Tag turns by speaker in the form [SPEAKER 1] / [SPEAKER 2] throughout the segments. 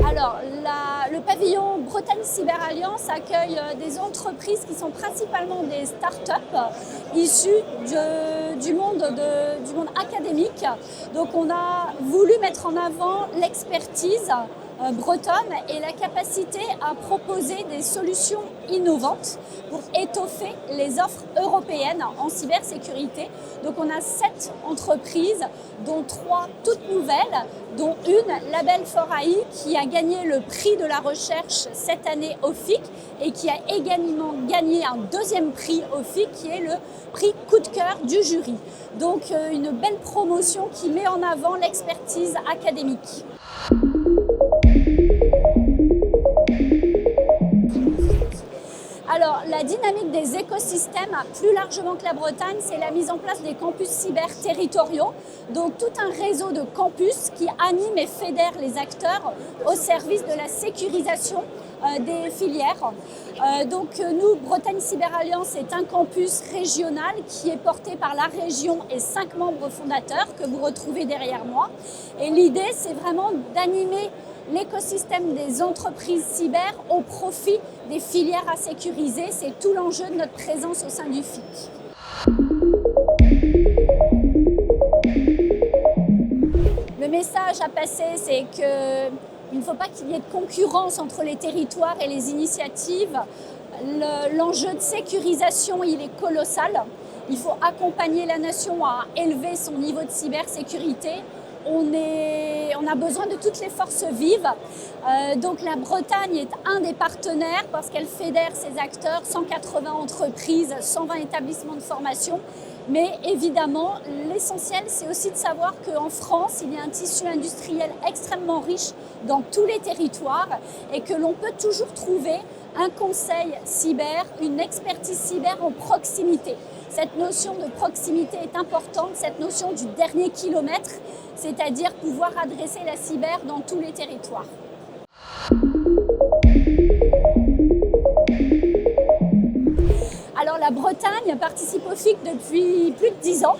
[SPEAKER 1] Alors, le pavillon Bretagne Cyber Alliance accueille des entreprises qui sont principalement des startups issues du monde académique. Donc, on a voulu mettre en avant l'expertise bretonne et la capacité à proposer des solutions innovantes pour étoffer les offres européennes en cybersécurité. Donc on a 7 entreprises, dont 3 toutes nouvelles, dont une, Label for AI, qui a gagné le prix de la recherche cette année au FIC et qui a également gagné un deuxième prix au FIC qui est le prix coup de cœur du jury. Donc une belle promotion qui met en avant l'expertise académique. Alors, la dynamique des écosystèmes, plus largement que la Bretagne, c'est la mise en place des campus cyber territoriaux. Donc, tout un réseau de campus qui anime et fédère les acteurs au service de la sécurisation des filières. Donc, nous, Bretagne Cyber Alliance, est un campus régional qui est porté par la région et 5 membres fondateurs que vous retrouvez derrière moi. Et l'idée, c'est vraiment d'animer l'écosystème des entreprises cyber au profit des filières à sécuriser. C'est tout l'enjeu de notre présence au sein du FIC. Le message à passer, c'est qu'il ne faut pas qu'il y ait de concurrence entre les territoires et les initiatives. L'enjeu de sécurisation, il est colossal. Il faut accompagner la nation à élever son niveau de cybersécurité. On a besoin de toutes les forces vives. Donc la Bretagne est un des partenaires parce qu'elle fédère ses acteurs, 180 entreprises, 120 établissements de formation. Mais évidemment, l'essentiel, c'est aussi de savoir qu'en France, il y a un tissu industriel extrêmement riche dans tous les territoires et que l'on peut toujours trouver un conseil cyber, une expertise cyber en proximité. Cette notion de proximité est importante, cette notion du dernier kilomètre, c'est-à-dire pouvoir adresser la cyber dans tous les territoires. Alors la Bretagne participe au FIC depuis plus de 10 ans.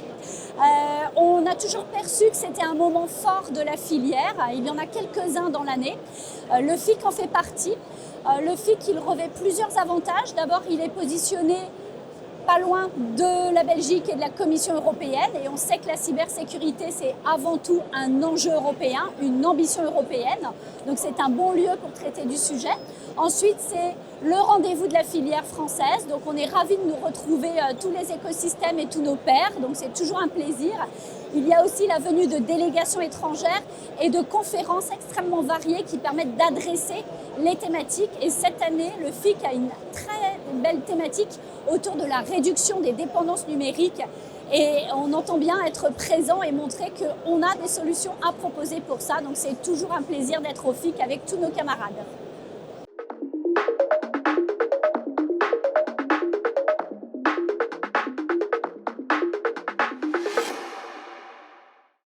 [SPEAKER 1] On a toujours perçu que c'était un moment fort de la filière. Il y en a quelques-uns dans l'année. Le FIC en fait partie. Le FIC, il revêt plusieurs avantages. D'abord, il est positionné pas loin de la Belgique et de la Commission européenne. Et on sait que la cybersécurité, c'est avant tout un enjeu européen, une ambition européenne. Donc c'est un bon lieu pour traiter du sujet. Ensuite, c'est le rendez-vous de la filière française. Donc on est ravis de nous retrouver tous les écosystèmes et tous nos pairs. Donc c'est toujours un plaisir. Il y a aussi la venue de délégations étrangères et de conférences extrêmement variées qui permettent d'adresser les thématiques. Et cette année, le FIC a une très belle thématique autour de la réduction des dépendances numériques. Et on entend bien être présent et montrer qu'on a des solutions à proposer pour ça. Donc c'est toujours un plaisir d'être au FIC avec tous nos camarades.